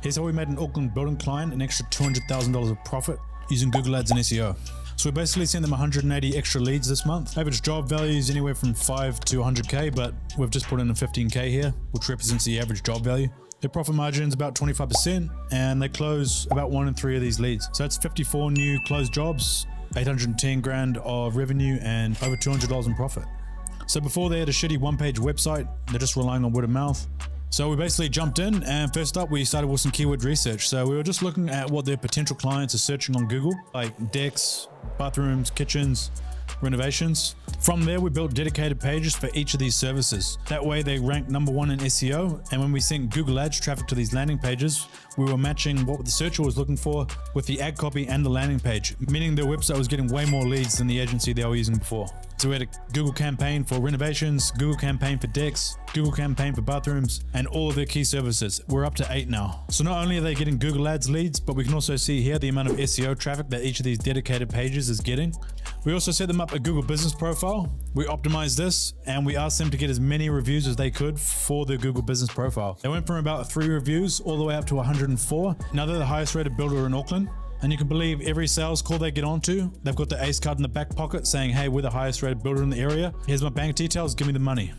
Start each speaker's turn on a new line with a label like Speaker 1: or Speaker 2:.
Speaker 1: Here's how we made an Auckland building client an extra $200,000 of profit using Google Ads and SEO. So we basically sent them 180 extra leads this month. Average job value is anywhere from 5 to 100K, but we've just put in a 15K here, which represents the average job value. Their profit margin is about 25%, and they close about 1 in 3 of these leads. So that's 54 new closed jobs, 810 grand of revenue, and over $200 in profit. So before they had a shitty one-page website, they're just relying on word of mouth. So we basically jumped in, and first up we started with some keyword research. So we were just looking at what their potential clients are searching on Google, like decks, bathrooms, kitchens, renovations. From there, we built dedicated pages for each of these services. That way they rank #1 in SEO, and when we sent Google Ads traffic to these landing pages, we were matching what the searcher was looking for with the ad copy and the landing page, meaning their website was getting way more leads than the agency they were using before. So we had a Google campaign for renovations, Google campaign for decks, Google campaign for bathrooms, and all of their key services. We're up to 8 now. So not only are they getting Google Ads leads, but we can also see here the amount of SEO traffic that each of these dedicated pages is getting. We also set them up a Google business profile. We optimized this, and we asked them to get as many reviews as they could for their Google business profile. They went from about 3 reviews all the way up to 104. Now they're the highest rated builder in Auckland. And you can believe every sales call they get onto, they've got the ACE card in the back pocket saying, hey, we're the highest rated builder in the area. Here's my bank details, give me the money.